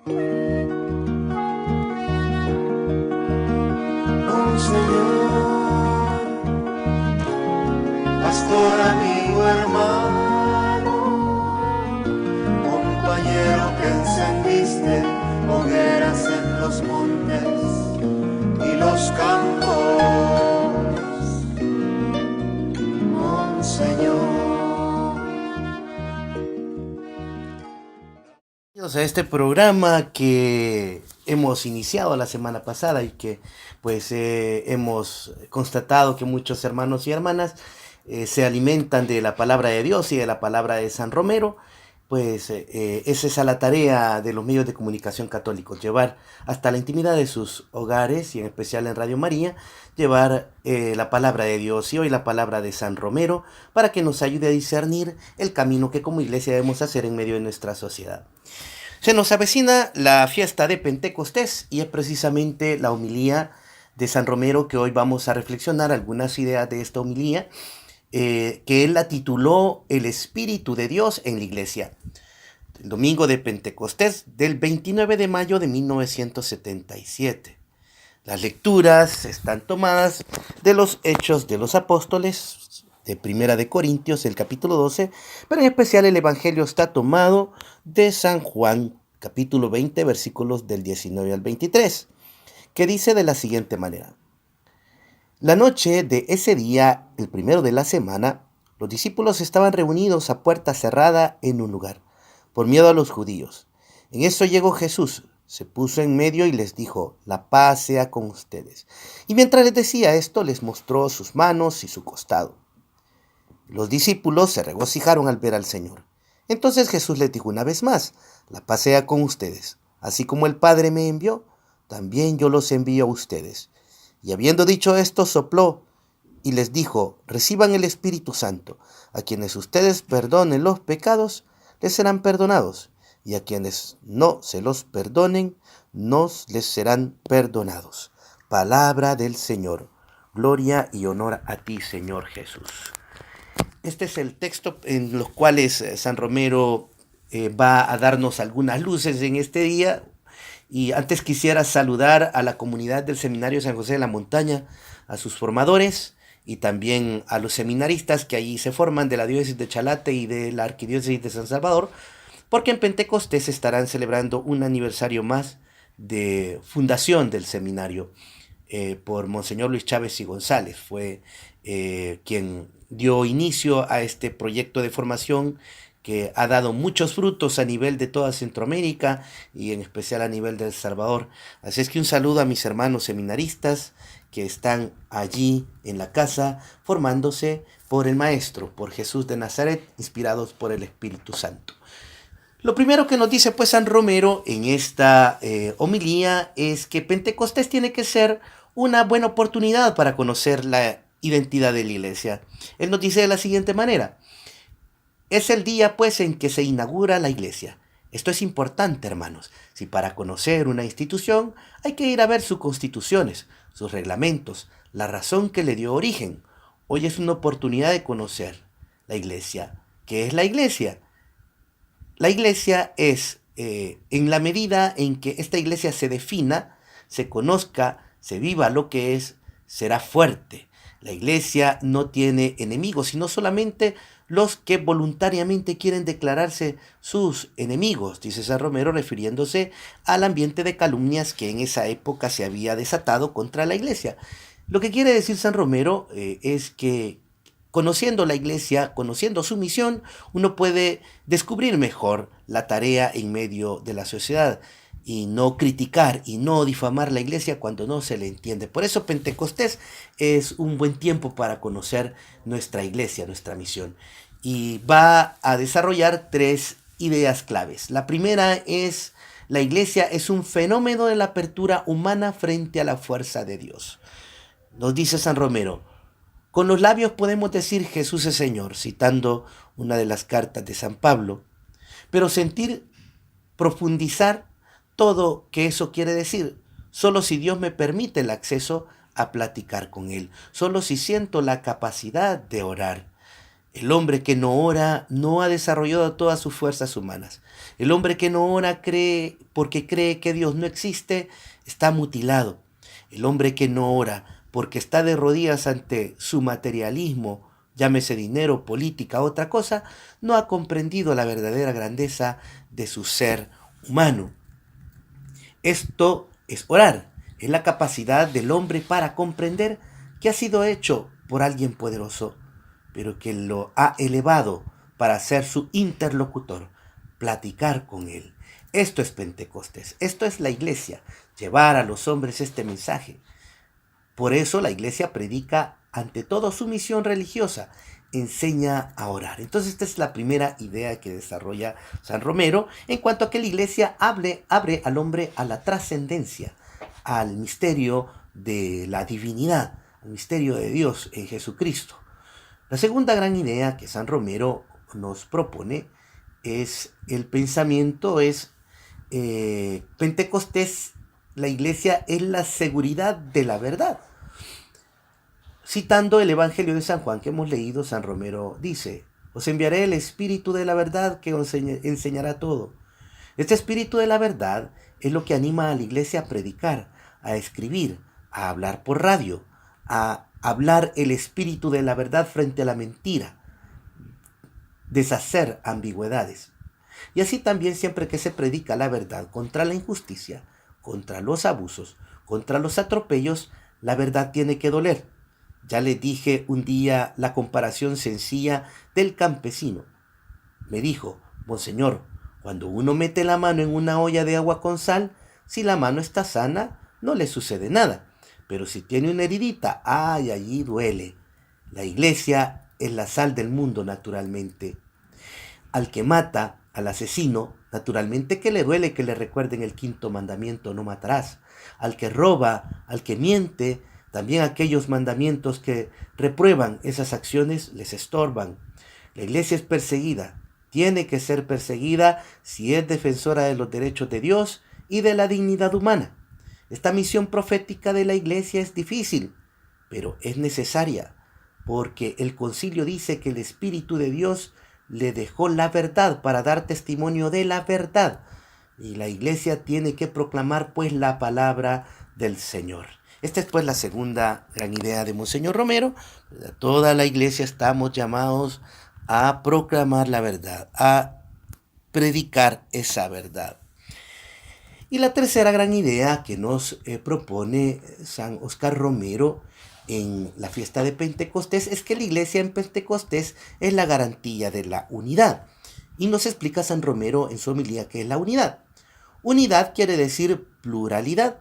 Señor, pastor, amigo, hermano, compañero que encendiste hogueras en los montes y los campos, Monseñor. Bienvenidos a este programa que hemos iniciado la semana pasada y que pues hemos constatado que muchos hermanos y hermanas se alimentan de la palabra de Dios y de la palabra de San Romero. Pues esa es la tarea de los medios de comunicación católicos, llevar hasta la intimidad de sus hogares y en especial en Radio María, llevar la palabra de Dios y hoy la palabra de San Romero para que nos ayude a discernir el camino que como iglesia debemos hacer en medio de nuestra sociedad. Se nos avecina la fiesta de Pentecostés y es precisamente la homilía de San Romero que hoy vamos a reflexionar algunas ideas de esta homilía que él la tituló El Espíritu de Dios en la Iglesia. El domingo de Pentecostés del 29 de mayo de 1977. Las lecturas están tomadas de los Hechos de los Apóstoles, de Primera de Corintios, el capítulo 12, pero en especial el Evangelio está tomado de San Juan, capítulo 20, versículos del 19 al 23, que dice de la siguiente manera. La noche de ese día, el primero de la semana, los discípulos estaban reunidos a puerta cerrada en un lugar, por miedo a los judíos. En eso llegó Jesús, se puso en medio y les dijo, la paz sea con ustedes. Y mientras les decía esto, les mostró sus manos y su costado. Los discípulos se regocijaron al ver al Señor. Entonces Jesús les dijo una vez más, la paz sea con ustedes. Así como el Padre me envió, también yo los envío a ustedes. Y habiendo dicho esto, sopló y les dijo, reciban el Espíritu Santo. A quienes ustedes perdonen los pecados, les serán perdonados. Y a quienes no se los perdonen, no les serán perdonados. Palabra del Señor. Gloria y honor a ti, Señor Jesús. Este es el texto en los cuales San Romero va a darnos algunas luces en este día. Y antes quisiera saludar a la comunidad del Seminario San José de la Montaña, a sus formadores y también a los seminaristas que allí se forman de la diócesis de Chalate y de la arquidiócesis de San Salvador, porque en Pentecostés estarán celebrando un aniversario más de fundación del seminario por Monseñor Luis Chávez y González. Fue quien dio inicio a este proyecto de formación que ha dado muchos frutos a nivel de toda Centroamérica y en especial a nivel de El Salvador. Así es que un saludo a mis hermanos seminaristas que están allí en la casa formándose por el Maestro, por Jesús de Nazaret, inspirados por el Espíritu Santo. Lo primero que nos dice pues San Romero en esta homilía es que Pentecostés tiene que ser una buena oportunidad para conocer la identidad de la Iglesia. Él nos dice de la siguiente manera. Es el día, pues, en que se inaugura la iglesia. Esto es importante, hermanos. Si para conocer una institución hay que ir a ver sus constituciones, sus reglamentos, la razón que le dio origen. Hoy es una oportunidad de conocer la iglesia. ¿Qué es la iglesia? La iglesia es, en la medida en que esta iglesia se defina, se conozca, se viva lo que es, será fuerte. La iglesia no tiene enemigos, sino solamente los que voluntariamente quieren declararse sus enemigos, dice San Romero, refiriéndose al ambiente de calumnias que en esa época se había desatado contra la iglesia. Lo que quiere decir San Romero es que conociendo la iglesia, conociendo su misión, uno puede descubrir mejor la tarea en medio de la sociedad y no criticar y no difamar la iglesia cuando no se le entiende. Por eso Pentecostés es un buen tiempo para conocer nuestra iglesia, nuestra misión. Y va a desarrollar 3 ideas claves. La primera es, la iglesia es un fenómeno de la apertura humana frente a la fuerza de Dios. Nos dice San Romero, con los labios podemos decir Jesús es Señor, citando una de las cartas de San Pablo, pero sentir, profundizar todo que eso quiere decir, solo si Dios me permite el acceso a platicar con Él, solo si siento la capacidad de orar. El hombre que no ora no ha desarrollado todas sus fuerzas humanas. El hombre que no ora cree porque cree que Dios no existe, está mutilado. El hombre que no ora porque está de rodillas ante su materialismo, llámese dinero, política, otra cosa, no ha comprendido la verdadera grandeza de su ser humano. Esto es orar, es la capacidad del hombre para comprender que ha sido hecho por alguien poderoso, pero que lo ha elevado para ser su interlocutor, platicar con él. Esto es Pentecostés, esto es la iglesia, llevar a los hombres este mensaje. Por eso la iglesia predica ante todo su misión religiosa, enseña a orar. Entonces esta es la primera idea que desarrolla San Romero en cuanto a que la iglesia abre al hombre a la trascendencia, al misterio de la divinidad, al misterio de Dios en Jesucristo. La segunda gran idea que San Romero nos propone es el pensamiento, Pentecostés, la iglesia es la seguridad de la verdad. Citando el Evangelio de San Juan que hemos leído, San Romero dice: os enviaré el Espíritu de la verdad que os enseñará todo. Este Espíritu de la verdad es lo que anima a la iglesia a predicar, a escribir, a hablar por radio, a hablar el Espíritu de la verdad frente a la mentira, deshacer ambigüedades. Y así también siempre que se predica la verdad contra la injusticia, contra los abusos, contra los atropellos, la verdad tiene que doler. Ya le dije un día la comparación sencilla del campesino. Me dijo: monseñor, cuando uno mete la mano en una olla de agua con sal, si la mano está sana, no le sucede nada. Pero si tiene una heridita, ¡ay, allí duele! La iglesia es la sal del mundo, naturalmente. Al que mata, al asesino, naturalmente que le duele que le recuerden el 5.º mandamiento: no matarás. Al que roba, al que miente, también aquellos mandamientos que reprueban esas acciones les estorban. La iglesia es perseguida, tiene que ser perseguida si es defensora de los derechos de Dios y de la dignidad humana. Esta misión profética de la iglesia es difícil, pero es necesaria, porque el concilio dice que el Espíritu de Dios le dejó la verdad para dar testimonio de la verdad. Y la iglesia tiene que proclamar pues la palabra del Señor. Esta es pues la segunda gran idea de Monseñor Romero. Toda la iglesia estamos llamados a proclamar la verdad, a predicar esa verdad. Y la tercera gran idea que nos propone San Óscar Romero en la fiesta de Pentecostés es que la iglesia en Pentecostés es la garantía de la unidad. Y nos explica San Romero en su homilía qué es la unidad. Unidad quiere decir pluralidad,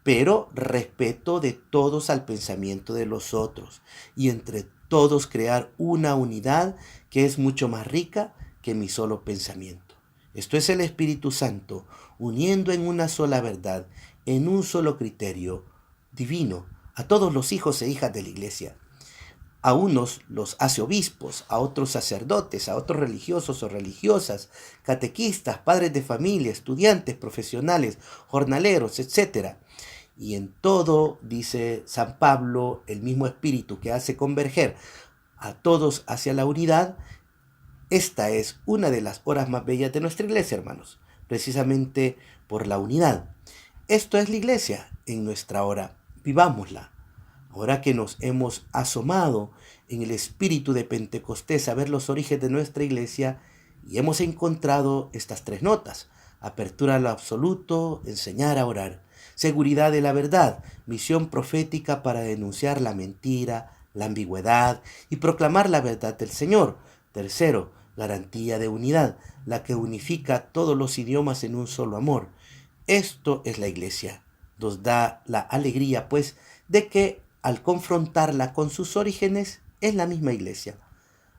pero respeto de todos al pensamiento de los otros, y entre todos crear una unidad que es mucho más rica que mi solo pensamiento. Esto es el Espíritu Santo, uniendo en una sola verdad, en un solo criterio divino, a todos los hijos e hijas de la iglesia. A unos los hace obispos, a otros sacerdotes, a otros religiosos o religiosas, catequistas, padres de familia, estudiantes, profesionales, jornaleros, etc. Y en todo, dice San Pablo, el mismo Espíritu que hace converger a todos hacia la unidad. Esta es una de las horas más bellas de nuestra iglesia, hermanos, precisamente por la unidad. Esto es la iglesia en nuestra hora, vivámosla. Ahora que nos hemos asomado en el espíritu de Pentecostés a ver los orígenes de nuestra iglesia y hemos encontrado estas tres notas: apertura a lo absoluto, enseñar a orar, seguridad de la verdad, misión profética para denunciar la mentira, la ambigüedad y proclamar la verdad del Señor. Tercero, garantía de unidad, la que unifica todos los idiomas en un solo amor. Esto es la iglesia. Nos da la alegría, pues, de que al confrontarla con sus orígenes, es la misma iglesia.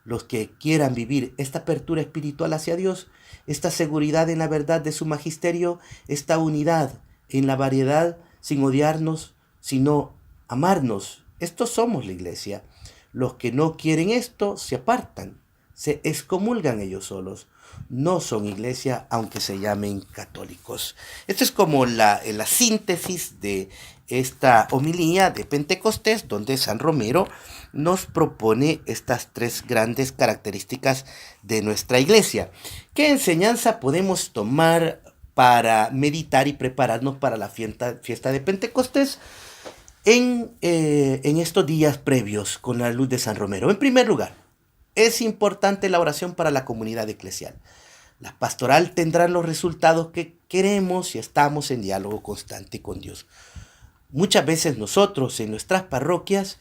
Los que quieran vivir esta apertura espiritual hacia Dios, esta seguridad en la verdad de su magisterio, esta unidad en la variedad, sin odiarnos, sino amarnos. Estos somos la iglesia. Los que no quieren esto se apartan, se excomulgan ellos solos. no son iglesia aunque se llamen católicos. Esto es como la síntesis de esta homilía de Pentecostés, donde San Romero nos propone estas tres grandes características de nuestra iglesia. ¿Qué enseñanza podemos tomar para meditar y prepararnos para la fiesta de Pentecostés en estos días previos con la luz de San Romero? En primer lugar, es importante la oración para la comunidad eclesial. La pastoral tendrá los resultados que queremos si estamos en diálogo constante con Dios. Muchas veces nosotros en nuestras parroquias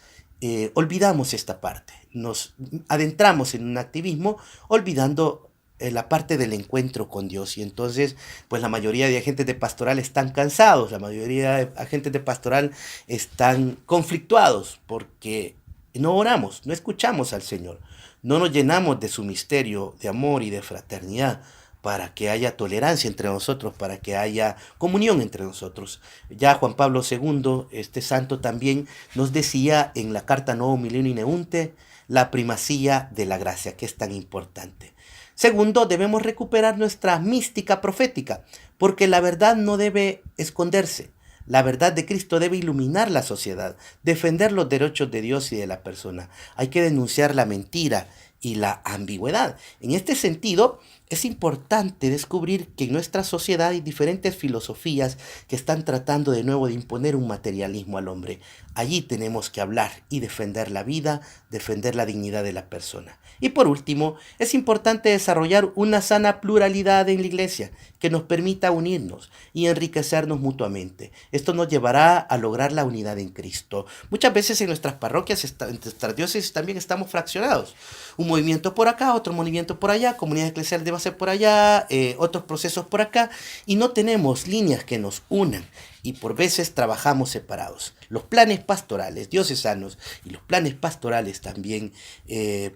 olvidamos esta parte. Nos adentramos en un activismo olvidando la parte del encuentro con Dios, y entonces pues la mayoría de agentes de pastoral están cansados, la mayoría de agentes de pastoral están conflictuados porque no oramos, no escuchamos al Señor, no nos llenamos de su misterio de amor y de fraternidad para que haya tolerancia entre nosotros, para que haya comunión entre nosotros. Ya Juan Pablo II, este santo, también nos decía en la carta Novum Millenium Ineunte la primacía de la gracia, que es tan importante. Segundo, debemos recuperar nuestra mística profética, porque la verdad no debe esconderse. La verdad de Cristo debe iluminar la sociedad, defender los derechos de Dios y de la persona. Hay que denunciar la mentira y la ambigüedad. En este sentido, es importante descubrir que en nuestra sociedad hay diferentes filosofías que están tratando de nuevo de imponer un materialismo al hombre. Allí tenemos que hablar y defender la vida, defender la dignidad de la persona. Y por último, es importante desarrollar una sana pluralidad en la iglesia que nos permita unirnos y enriquecernos mutuamente. Esto nos llevará a lograr la unidad en Cristo. Muchas veces en nuestras parroquias, en nuestras diócesis también estamos fraccionados. Un movimiento por acá, otro movimiento por allá, comunidad eclesial debe ser por allá, otros procesos por acá, y no tenemos líneas que nos unan y por veces trabajamos separados. Los planes pastorales diocesanos y los planes pastorales también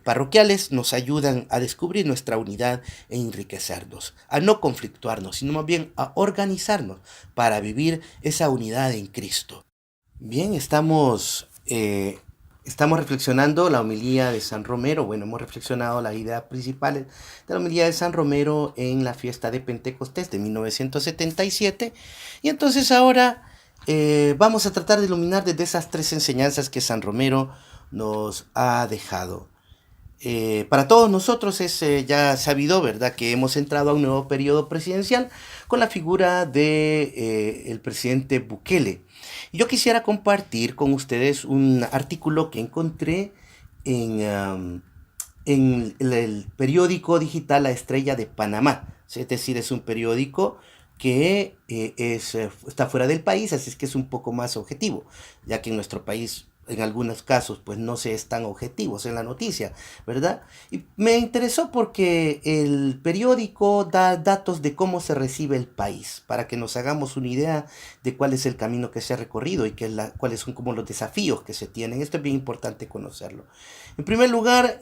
parroquiales nos ayudan a descubrir nuestra unidad e enriquecernos, a no conflictuarnos, sino más bien a organizarnos para vivir esa unidad en Cristo. Bien, estamos reflexionando la homilía de San Romero. Bueno, hemos reflexionado las ideas principales de la homilía de San Romero en la fiesta de Pentecostés de 1977. Y entonces ahora vamos a tratar de iluminar desde esas tres enseñanzas que San Romero nos ha dejado. Para todos nosotros es ya sabido, ¿verdad?, que hemos entrado a un nuevo periodo presidencial con la figura de el presidente Bukele. Yo quisiera compartir con ustedes un artículo que encontré en el periódico digital La Estrella de Panamá. Es decir, es un periódico que está fuera del país, así es que es un poco más objetivo, ya que en nuestro país en algunos casos pues no se es tan objetivos en la noticia, ¿verdad? Y me interesó porque el periódico da datos de cómo se recibe el país, para que nos hagamos una idea de cuál es el camino que se ha recorrido y cuáles son como los desafíos que se tienen. Esto es bien importante conocerlo. En primer lugar,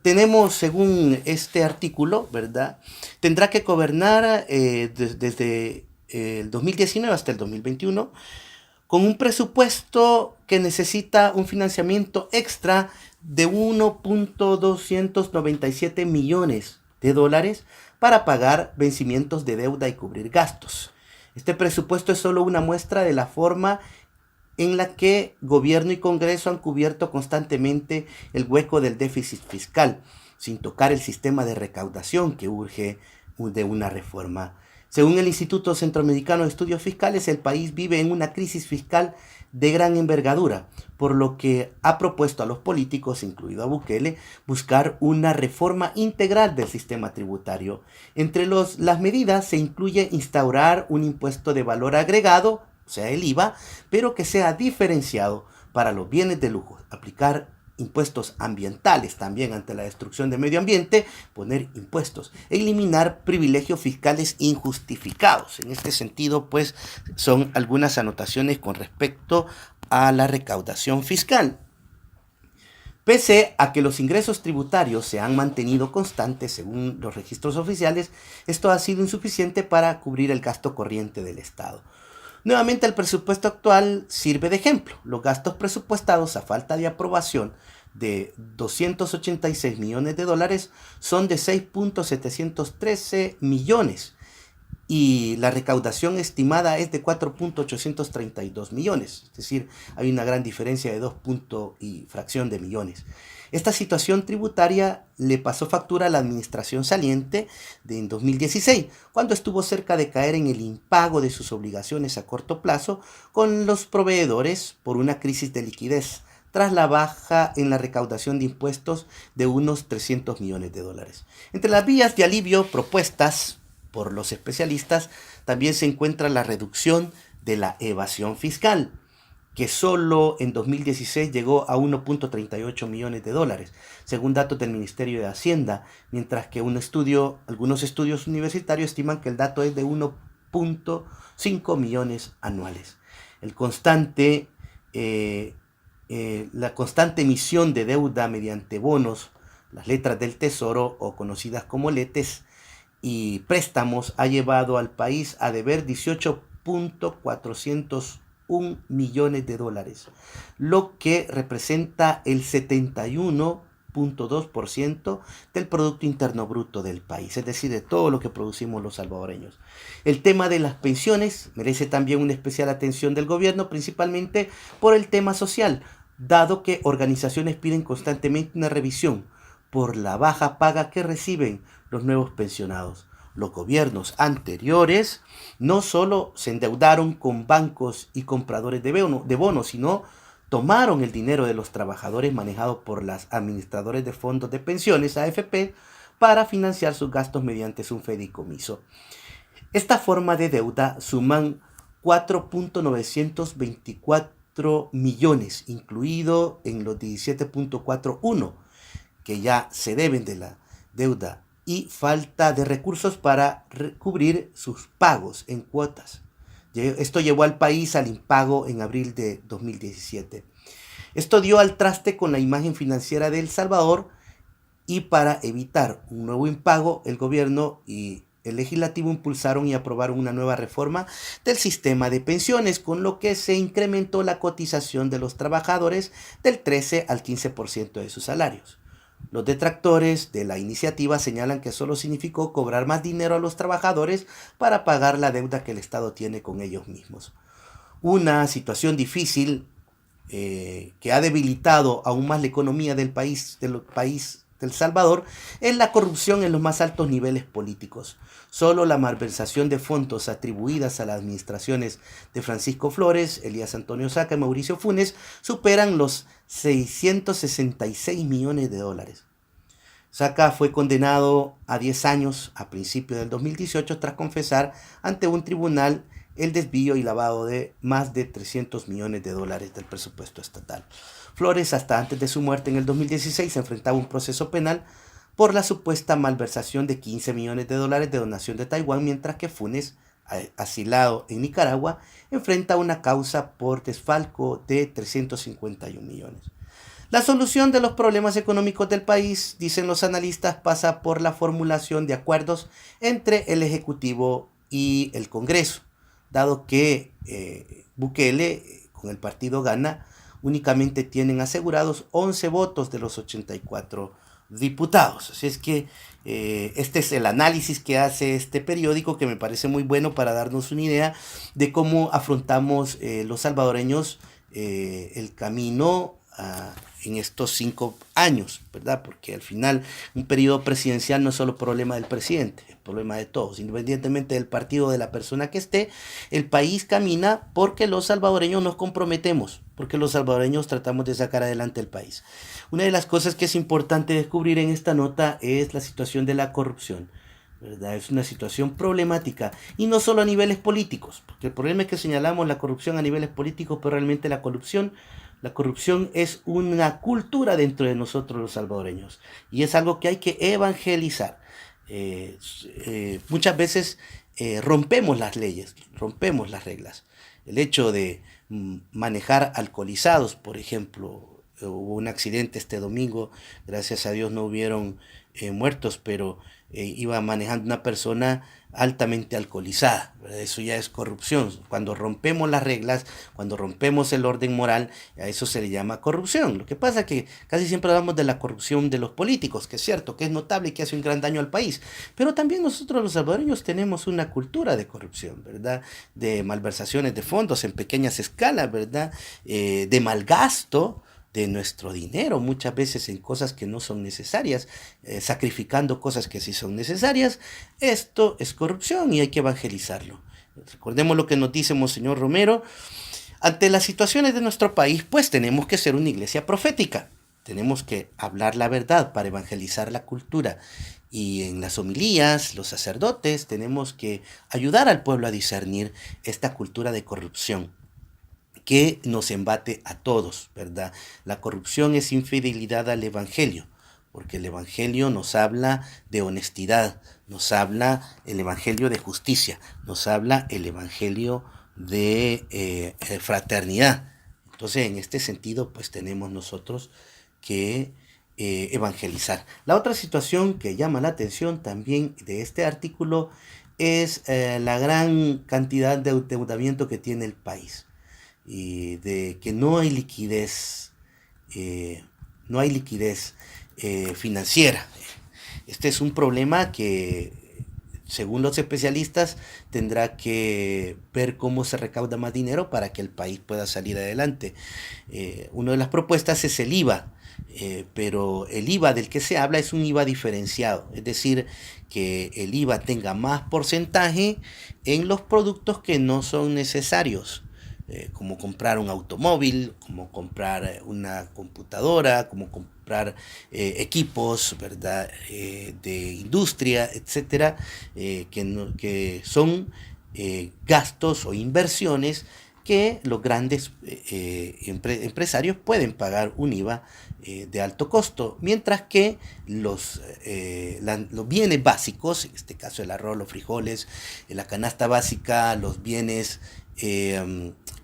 tenemos, según este artículo, ¿verdad?, tendrá que gobernar desde el 2019 hasta el 2021 con un presupuesto que necesita un financiamiento extra de 1.297 millones de dólares para pagar vencimientos de deuda y cubrir gastos. Este presupuesto es solo una muestra de la forma en la que gobierno y Congreso han cubierto constantemente el hueco del déficit fiscal, sin tocar el sistema de recaudación que urge de una reforma. Según el Instituto Centroamericano de Estudios Fiscales, el país vive en una crisis fiscal de gran envergadura, por lo que ha propuesto a los políticos, incluido a Bukele, buscar una reforma integral del sistema tributario. Entre las medidas se incluye instaurar un impuesto de valor agregado, o sea, el IVA, pero que sea diferenciado para los bienes de lujo, aplicar impuestos ambientales también ante la destrucción del medio ambiente, poner impuestos, eliminar privilegios fiscales injustificados. En este sentido, pues, son algunas anotaciones con respecto a la recaudación fiscal. Pese a que los ingresos tributarios se han mantenido constantes según los registros oficiales, esto ha sido insuficiente para cubrir el gasto corriente del Estado. Nuevamente, el presupuesto actual sirve de ejemplo. Los gastos presupuestados a falta de aprobación de 286 millones de dólares son de 6.713 millones y la recaudación estimada es de 4.832 millones, es decir, hay una gran diferencia de 2 y fracción de millones. Esta situación tributaria le pasó factura a la administración saliente en 2016, cuando estuvo cerca de caer en el impago de sus obligaciones a corto plazo con los proveedores por una crisis de liquidez, tras la baja en la recaudación de impuestos de unos 300 millones de dólares. Entre las vías de alivio propuestas por los especialistas también se encuentra la reducción de la evasión fiscal, que solo en 2016 llegó a 1.38 millones de dólares, según datos del Ministerio de Hacienda, mientras que algunos estudios universitarios estiman que el dato es de 1.5 millones anuales. La constante emisión de deuda mediante bonos, las letras del tesoro o conocidas como letes, y préstamos ha llevado al país a deber 18.401 millones de dólares, lo que representa el 71.2% del Producto Interno Bruto del país, es decir, de todo lo que producimos los salvadoreños. El tema de las pensiones merece también una especial atención del gobierno, principalmente por el tema social, dado que organizaciones piden constantemente una revisión por la baja paga que reciben los nuevos pensionados. Los gobiernos anteriores no solo se endeudaron con bancos y compradores de bonos, sino tomaron el dinero de los trabajadores manejado por las administradores de fondos de pensiones, AFP, para financiar sus gastos mediante un fideicomiso. Esta forma de deuda suman 4.924 millones, incluido en los 17.41 que ya se deben de la deuda, y falta de recursos para cubrir sus pagos en cuotas. Esto llevó al país al impago en abril de 2017. Esto dio al traste con la imagen financiera de El Salvador, y para evitar un nuevo impago, el gobierno y el legislativo impulsaron y aprobaron una nueva reforma del sistema de pensiones, con lo que se incrementó la cotización de los trabajadores del 13 al 15% de sus salarios. Los detractores de la iniciativa señalan que solo significó cobrar más dinero a los trabajadores para pagar la deuda que el Estado tiene con ellos mismos. Una situación difícil que ha debilitado aún más la economía del país del Salvador es la corrupción en los más altos niveles políticos. Solo la malversación de fondos atribuidas a las administraciones de Francisco Flores, Elías Antonio Saca y Mauricio Funes superan los 666 millones de dólares. Saca fue condenado a 10 años a principios del 2018 tras confesar ante un tribunal el desvío y lavado de más de 300 millones de dólares del presupuesto estatal. Flores, hasta antes de su muerte en el 2016, enfrentaba un proceso penal por la supuesta malversación de 15 millones de dólares de donación de Taiwán, mientras que Funes, asilado en Nicaragua, enfrenta una causa por desfalco de 351 millones. La solución de los problemas económicos del país, dicen los analistas, pasa por la formulación de acuerdos entre el Ejecutivo y el Congreso, dado que Bukele, con el partido Gana, únicamente tienen asegurados 11 votos de los 84 diputados. Así es que este es el análisis que hace este periódico, que me parece muy bueno para darnos una idea de cómo afrontamos los salvadoreños el camino en estos 5 años, ¿verdad? Porque al final un periodo presidencial no es solo problema del presidente, es problema de todos, independientemente del partido o de la persona que esté. El país camina porque los salvadoreños nos comprometemos, porque los salvadoreños tratamos de sacar adelante el país. Una de las cosas que es importante descubrir en esta nota es la situación de la corrupción, ¿verdad? Es una situación problemática, y no solo a niveles políticos, porque el problema es que señalamos la corrupción a niveles políticos, pero realmente la corrupción es una cultura dentro de nosotros los salvadoreños, y es algo que hay que evangelizar. Muchas veces rompemos las leyes, rompemos las reglas. El hecho de manejar alcoholizados, por ejemplo, hubo un accidente este domingo, gracias a Dios no hubieron muertos, pero iba manejando una persona altamente alcoholizada, ¿verdad? Eso ya es corrupción. Cuando rompemos las reglas, cuando rompemos el orden moral, a eso se le llama corrupción. Lo que pasa es que casi siempre hablamos de la corrupción de los políticos, que es cierto, que es notable y que hace un gran daño al país, pero también nosotros los salvadoreños tenemos una cultura de corrupción, ¿verdad? De malversaciones de fondos en pequeñas escalas, ¿verdad? De malgasto de nuestro dinero, muchas veces en cosas que no son necesarias, sacrificando cosas que sí son necesarias. Esto es corrupción y hay que evangelizarlo. Recordemos lo que nos dice Monseñor Romero. Ante las situaciones de nuestro país, pues tenemos que ser una iglesia profética. Tenemos que hablar la verdad para evangelizar la cultura. Y en las homilías, los sacerdotes, tenemos que ayudar al pueblo a discernir esta cultura de corrupción que nos embate a todos, ¿verdad? La corrupción es infidelidad al Evangelio, porque el Evangelio nos habla de honestidad, nos habla el Evangelio de justicia, nos habla el Evangelio de fraternidad. Entonces, en este sentido, pues tenemos nosotros que evangelizar. La otra situación que llama la atención también de este artículo es la gran cantidad de endeudamiento que tiene el país y de que no hay liquidez, no hay liquidez financiera. Este es un problema que, según los especialistas, tendrá que ver cómo se recauda más dinero para que el país pueda salir adelante. Una de las propuestas es el IVA, pero el IVA del que se habla es un IVA diferenciado, es decir, que el IVA tenga más porcentaje en los productos que no son necesarios. Como comprar un automóvil, como comprar una computadora, como comprar equipos, ¿verdad? De industria, etcétera, que son gastos o inversiones que los grandes empresarios pueden pagar un IVA de alto costo, mientras que los bienes básicos, en este caso el arroz, los frijoles, la canasta básica, los bienes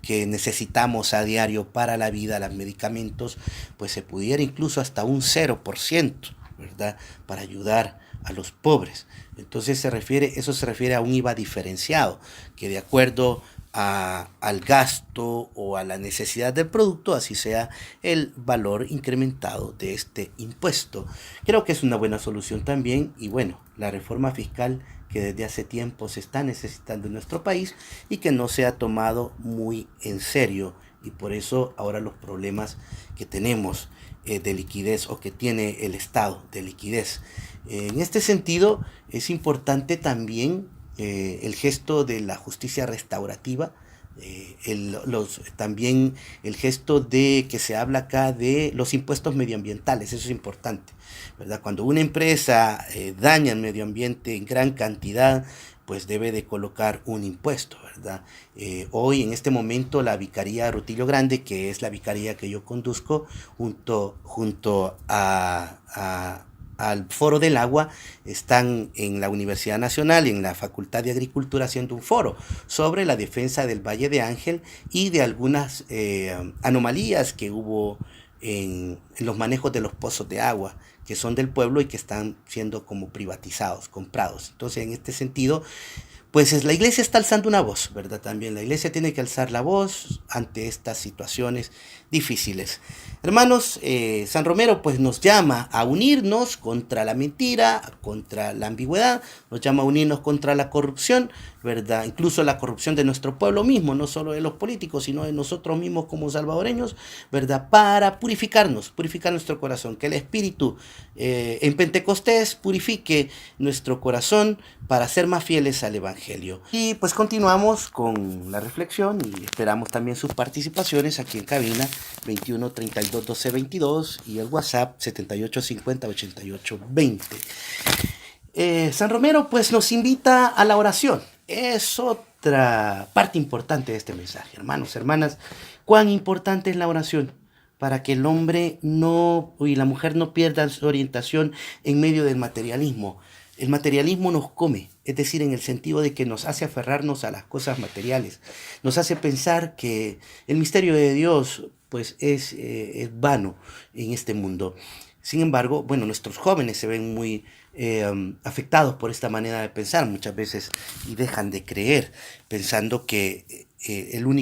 que necesitamos a diario para la vida, los medicamentos, pues se pudiera incluso hasta un 0%, ¿verdad? Para ayudar a los pobres. Entonces eso se refiere a un IVA diferenciado, que de acuerdo al gasto o a la necesidad del producto, así sea el valor incrementado de este impuesto. Creo que es una buena solución también y bueno, la reforma fiscal que desde hace tiempo se está necesitando en nuestro país y que no se ha tomado muy en serio y por eso ahora los problemas que tenemos de liquidez o que tiene el Estado de liquidez. En este sentido es importante también el gesto de la justicia restaurativa, también el gesto de que se habla acá de los impuestos medioambientales, eso es importante, ¿verdad? Cuando una empresa daña el medio ambiente en gran cantidad, pues debe de colocar un impuesto, ¿verdad? Hoy, en este momento, la Vicaría Rutilio Grande, que es la vicaría que yo conduzco, junto al Foro del Agua, están en la Universidad Nacional, en la Facultad de Agricultura, haciendo un foro sobre la defensa del Valle de Ángel y de algunas anomalías que hubo en los manejos de los pozos de agua, que son del pueblo y que están siendo como privatizados, comprados. Entonces, en este sentido, pues la iglesia está alzando una voz, ¿verdad? También la iglesia tiene que alzar la voz ante estas situaciones difíciles. Hermanos, San Romero pues nos llama a unirnos contra la mentira, contra la ambigüedad, nos llama a unirnos contra la corrupción, ¿verdad? Incluso la corrupción de nuestro pueblo mismo, no solo de los políticos, sino de nosotros mismos como salvadoreños, ¿verdad? Para purificar nuestro corazón, que el Espíritu en Pentecostés purifique nuestro corazón para ser más fieles al Evangelio. Y pues continuamos con la reflexión y esperamos también sus participaciones aquí en cabina 21 32 12 22 y el WhatsApp 78 50 88 20. San Romero pues nos invita a la oración. Es otra parte importante de este mensaje, hermanos, hermanas. Cuán importante es la oración para que el hombre y la mujer no pierdan su orientación en medio del materialismo. El materialismo nos come, es decir, en el sentido de que nos hace aferrarnos a las cosas materiales, nos hace pensar que el misterio de Dios pues es vano en este mundo. Sin embargo, bueno, nuestros jóvenes se ven muy afectados por esta manera de pensar muchas veces y dejan de creer, pensando que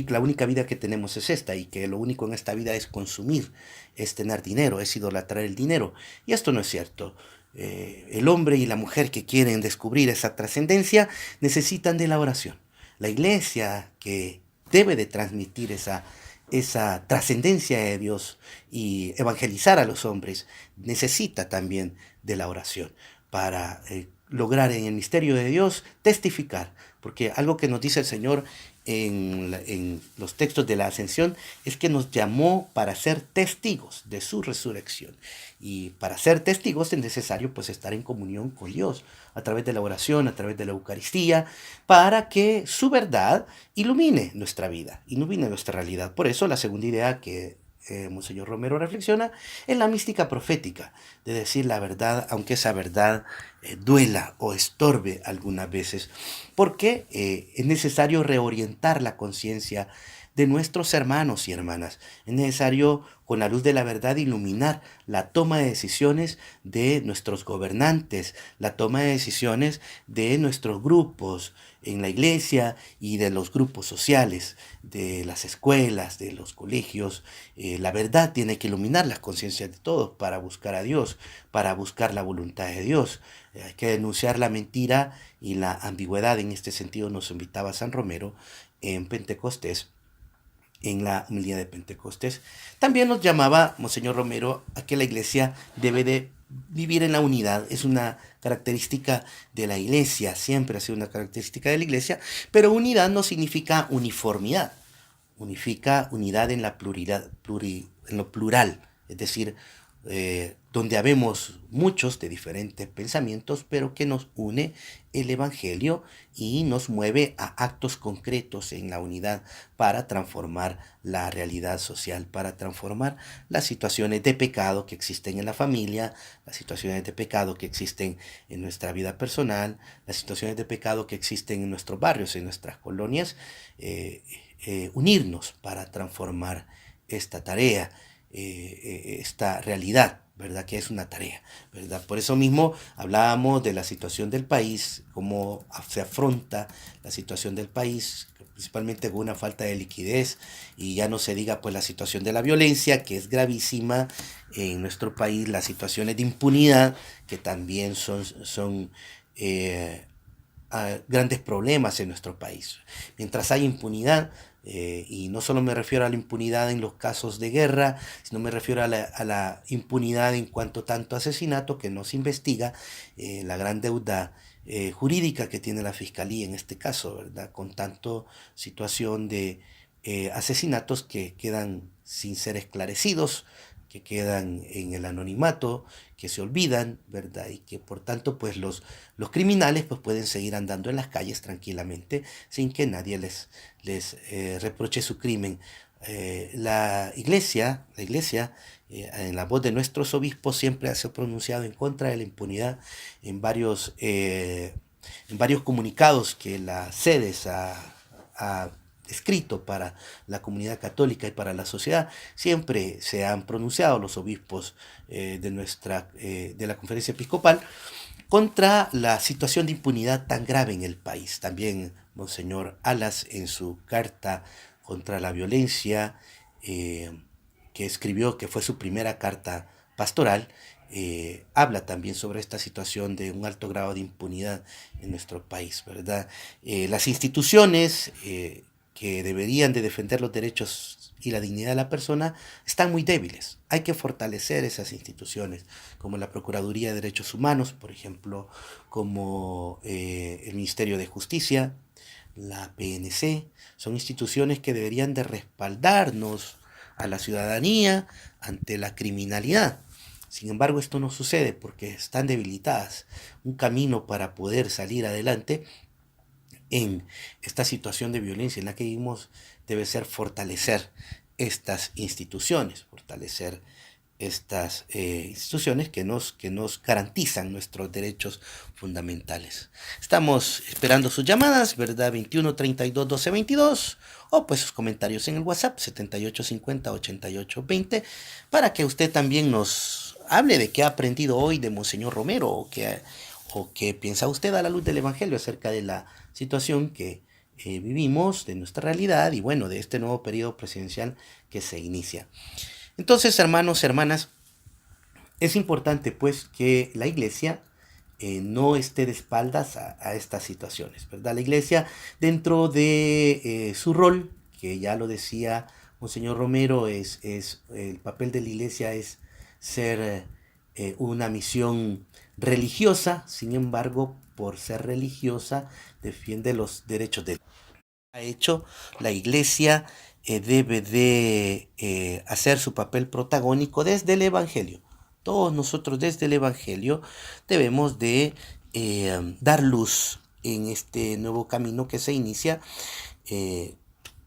la única vida que tenemos es esta y que lo único en esta vida es consumir, es tener dinero, es idolatrar el dinero. Y esto no es cierto. El hombre y la mujer que quieren descubrir esa trascendencia necesitan de la oración. La iglesia que debe de transmitir esa trascendencia de Dios y evangelizar a los hombres, necesita también de la oración para lograr en el misterio de Dios testificar. Porque algo que nos dice el Señor en los textos de la ascensión es que nos llamó para ser testigos de su resurrección. Y para ser testigos es necesario pues estar en comunión con Dios a través de la oración, a través de la Eucaristía, para que su verdad ilumine nuestra vida, ilumine nuestra realidad. Por eso la segunda idea que Monseñor Romero reflexiona es la mística profética, de decir la verdad, aunque esa verdad duela o estorbe algunas veces, porque es necesario reorientar la conciencia de nuestros hermanos y hermanas. Es necesario, con la luz de la verdad, iluminar la toma de decisiones de nuestros gobernantes, la toma de decisiones de nuestros grupos en la iglesia y de los grupos sociales, de las escuelas, de los colegios. La verdad tiene que iluminar las conciencias de todos para buscar a Dios, para buscar la voluntad de Dios. Hay que denunciar la mentira y la ambigüedad. En este sentido nos invitaba San Romero en Pentecostés, en la homilía de Pentecostés. También nos llamaba Monseñor Romero a que la iglesia debe de vivir en la unidad. Es una característica de la iglesia, siempre ha sido una característica de la iglesia, pero unidad no significa uniformidad, unifica unidad en la pluralidad, en lo plural, es decir, donde habemos muchos de diferentes pensamientos, pero que nos une el Evangelio y nos mueve a actos concretos en la unidad para transformar la realidad social, para transformar las situaciones de pecado que existen en la familia, las situaciones de pecado que existen en nuestra vida personal, las situaciones de pecado que existen en nuestros barrios, en nuestras colonias, unirnos para transformar esta tarea, esta realidad, ¿verdad? Que es una tarea, ¿verdad? Por eso mismo hablábamos de la situación del país, cómo se afronta la situación del país, principalmente con una falta de liquidez, y ya no se diga pues la situación de la violencia, que es gravísima en nuestro país, las situaciones de impunidad, que también son grandes problemas en nuestro país. Mientras hay impunidad, y no solo me refiero a la impunidad en los casos de guerra, sino me refiero a la impunidad en cuanto tanto asesinato que no se investiga, la gran deuda jurídica que tiene la Fiscalía en este caso, ¿verdad? Con tanto situación de asesinatos que quedan sin ser esclarecidos, que quedan en el anonimato, que se olvidan, ¿verdad? Y que por tanto pues los criminales pues pueden seguir andando en las calles tranquilamente sin que nadie les reproche su crimen. La iglesia, en la voz de nuestros obispos siempre se ha pronunciado en contra de la impunidad en varios comunicados que la sedes ha escrito para la comunidad católica y para la sociedad. Siempre se han pronunciado los obispos de la conferencia episcopal contra la situación de impunidad tan grave en el país. También Monseñor Alas, en su carta contra la violencia, que escribió, que fue su primera carta pastoral, habla también sobre esta situación de un alto grado de impunidad en nuestro país, ¿verdad? Las instituciones que deberían de defender los derechos y la dignidad de la persona están muy débiles. Hay que fortalecer esas instituciones, como la Procuraduría de Derechos Humanos, por ejemplo, como el Ministerio de Justicia, la PNC. Son instituciones que deberían de respaldarnos a la ciudadanía ante la criminalidad. Sin embargo, esto no sucede porque están debilitadas. Un camino para poder salir adelante en esta situación de violencia en la que vivimos debe ser fortalecer estas instituciones, fortalecer estas instituciones que nos garantizan nuestros derechos fundamentales. Estamos esperando sus llamadas, ¿verdad? 21 32 12 22, o pues sus comentarios en el WhatsApp 78 50 88 20, para que usted también nos hable de qué ha aprendido hoy de Monseñor Romero o qué piensa usted a la luz del Evangelio acerca de la situación que vivimos, de nuestra realidad y bueno, de este nuevo periodo presidencial que se inicia. Entonces, hermanos, hermanas, es importante pues que la iglesia no esté de espaldas a estas situaciones, ¿verdad? La iglesia dentro de su rol, que ya lo decía Monseñor Romero, es el papel de la iglesia es ser una misión religiosa, sin embargo, por ser religiosa, defiende los derechos de ha hecho la iglesia debe de hacer su papel protagónico desde el Evangelio. Todos nosotros desde el Evangelio debemos de dar luz en este nuevo camino que se inicia eh,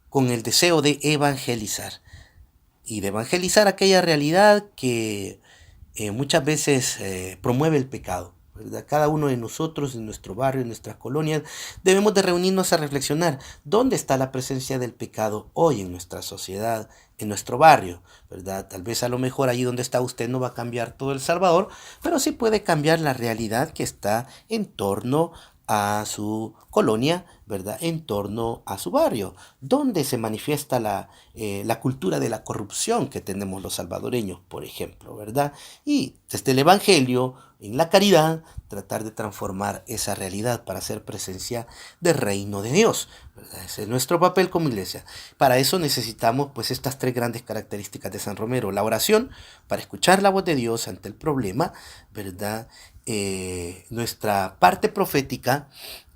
con el deseo de evangelizar y de evangelizar aquella realidad que muchas veces promueve el pecado, ¿verdad? Cada uno de nosotros, en nuestro barrio, en nuestras colonias, debemos de reunirnos a reflexionar dónde está la presencia del pecado hoy en nuestra sociedad, en nuestro barrio, ¿verdad? Tal vez a lo mejor allí donde está usted no va a cambiar todo El Salvador, pero sí puede cambiar la realidad que está en torno a su colonia, ¿verdad? En torno a su barrio, donde se manifiesta la cultura de la corrupción que tenemos los salvadoreños, por ejemplo, ¿verdad? Y desde el Evangelio, en la caridad, tratar de transformar esa realidad para hacer presencia del reino de Dios, ¿verdad? Ese es nuestro papel como iglesia. Para eso necesitamos pues estas tres grandes características de San Romero: la oración para escuchar la voz de Dios ante el problema, ¿verdad? Nuestra parte profética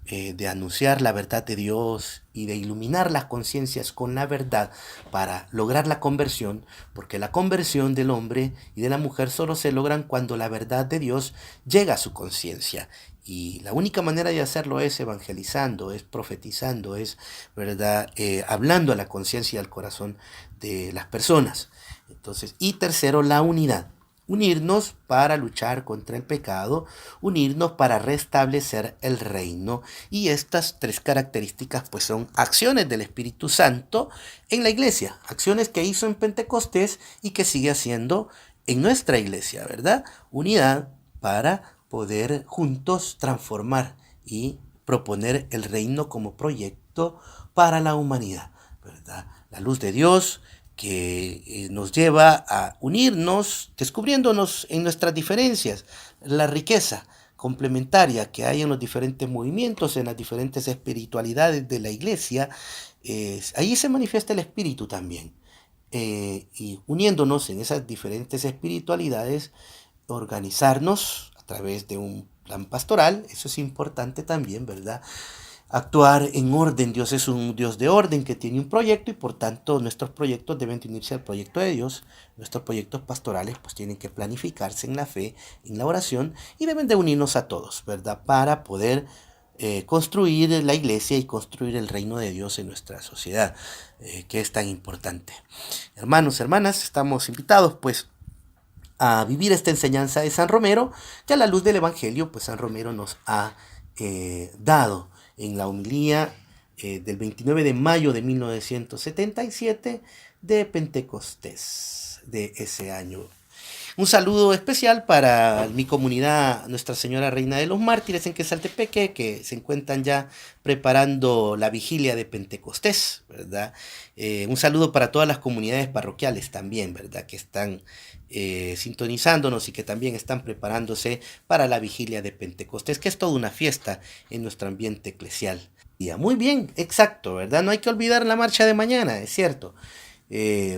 de anunciar la verdad de Dios y de iluminar las conciencias con la verdad para lograr la conversión, porque la conversión del hombre y de la mujer solo se logran cuando la verdad de Dios llega a su conciencia. Y la única manera de hacerlo es evangelizando, es profetizando, es, ¿verdad? Hablando a la conciencia y al corazón de las personas. Entonces, y tercero, la unidad. Unirnos para luchar contra el pecado, unirnos para restablecer el reino. Y estas tres características pues son acciones del Espíritu Santo en la iglesia, acciones que hizo en Pentecostés y que sigue haciendo en nuestra iglesia, ¿verdad? Unidad para poder juntos transformar y proponer el reino como proyecto para la humanidad, ¿verdad? La luz de Dios que nos lleva a unirnos, descubriéndonos en nuestras diferencias, la riqueza complementaria que hay en los diferentes movimientos, en las diferentes espiritualidades de la iglesia. Ahí se manifiesta el espíritu también. Y uniéndonos en esas diferentes espiritualidades, organizarnos a través de un plan pastoral, eso es importante también, ¿verdad? Actuar en orden. Dios es un Dios de orden que tiene un proyecto y por tanto nuestros proyectos deben unirse al proyecto de Dios. Nuestros proyectos pastorales pues tienen que planificarse en la fe, en la oración y deben de unirnos a todos, ¿verdad? Para poder construir la iglesia y construir el reino de Dios en nuestra sociedad, que es tan importante. Hermanos, hermanas, estamos invitados pues a vivir esta enseñanza de San Romero, que a la luz del Evangelio pues San Romero nos ha dado en la homilía del 29 de mayo de 1977 de Pentecostés de ese año. Un saludo especial para mi comunidad Nuestra Señora Reina de los Mártires en Quesaltepeque, que se encuentran ya preparando la vigilia de Pentecostés, ¿verdad? Un saludo para todas las comunidades parroquiales también, ¿verdad? Que están sintonizándonos y que también están preparándose para la vigilia de Pentecostés, que es toda una fiesta en nuestro ambiente eclesial. Muy bien, exacto, ¿verdad? No hay que olvidar la marcha de mañana, es cierto.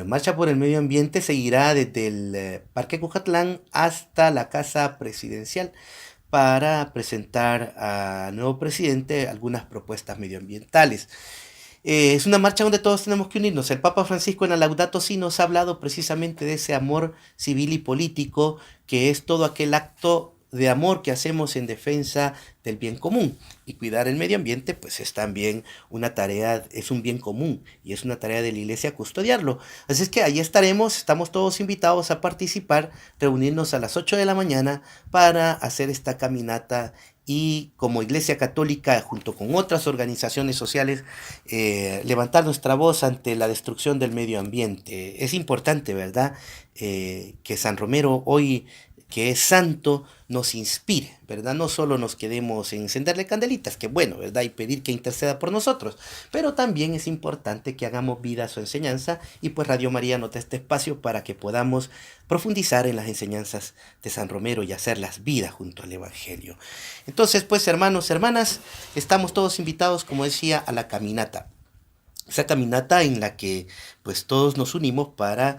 Marcha por el Medio Ambiente seguirá desde el Parque Cujatlán hasta la Casa Presidencial para presentar al nuevo presidente algunas propuestas medioambientales. Es una marcha donde todos tenemos que unirnos. El Papa Francisco en la Laudato Si nos ha hablado precisamente de ese amor civil y político, que es todo aquel acto de amor que hacemos en defensa del bien común. Y cuidar el medio ambiente pues es también una tarea, es un bien común y es una tarea de la iglesia custodiarlo. Así es que ahí estaremos, estamos todos invitados a participar, reunirnos a las 8 de la mañana para hacer esta caminata y como Iglesia Católica junto con otras organizaciones sociales levantar nuestra voz ante la destrucción del medio ambiente. Es importante, ¿verdad? Que San Romero hoy que es santo, nos inspire, ¿verdad? No solo nos quedemos en encenderle candelitas, que bueno, ¿verdad? Y pedir que interceda por nosotros, pero también es importante que hagamos vida a su enseñanza y pues Radio María nos da este espacio para que podamos profundizar en las enseñanzas de San Romero y hacerlas vida junto al Evangelio. Entonces, pues hermanos, hermanas, estamos todos invitados, como decía, a la caminata. Esa caminata en la que pues todos nos unimos para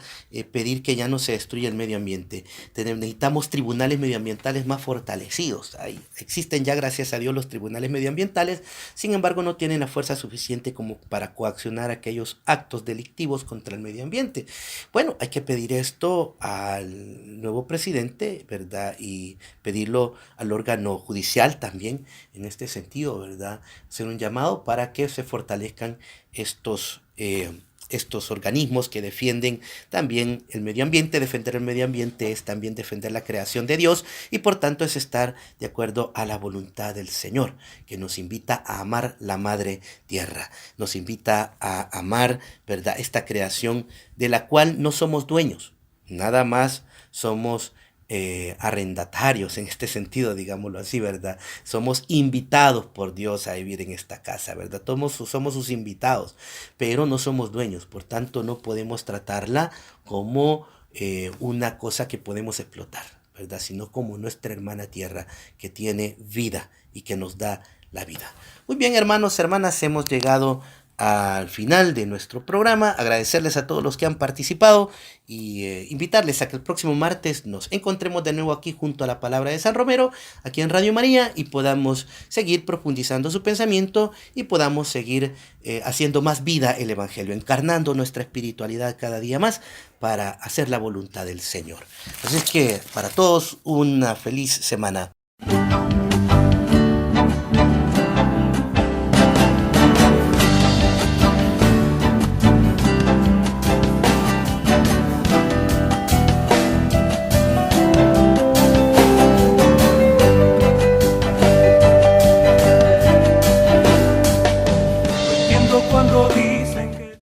pedir que ya no se destruya el medio ambiente. Necesitamos tribunales medioambientales más fortalecidos. Existen ya, gracias a Dios, los tribunales medioambientales, sin embargo no tienen la fuerza suficiente como para coaccionar aquellos actos delictivos contra el medio ambiente. Bueno, hay que pedir esto al nuevo presidente, ¿verdad? Y pedirlo al órgano judicial también en este sentido, ¿verdad? Hacer un llamado para que se fortalezcan estos organismos que defienden también el medio ambiente. Defender el medio ambiente es también defender la creación de Dios y por tanto es estar de acuerdo a la voluntad del Señor, que nos invita a amar la madre tierra, nos invita a amar, ¿verdad?, esta creación de la cual no somos dueños, nada más somos arrendatarios en este sentido, digámoslo así, ¿verdad? Somos invitados por Dios a vivir en esta casa, ¿verdad? Somos sus invitados, pero no somos dueños, por tanto no podemos tratarla como una cosa que podemos explotar, ¿verdad? Sino como nuestra hermana tierra que tiene vida y que nos da la vida. Muy bien, hermanos, hermanas, hemos llegado al final de nuestro programa. Agradecerles a todos los que han participado y invitarles a que el próximo martes nos encontremos de nuevo aquí junto a la palabra de San Romero, aquí en Radio María, y podamos seguir profundizando su pensamiento y podamos seguir haciendo más vida el Evangelio, encarnando nuestra espiritualidad cada día más para hacer la voluntad del Señor. Así es que para todos una feliz semana.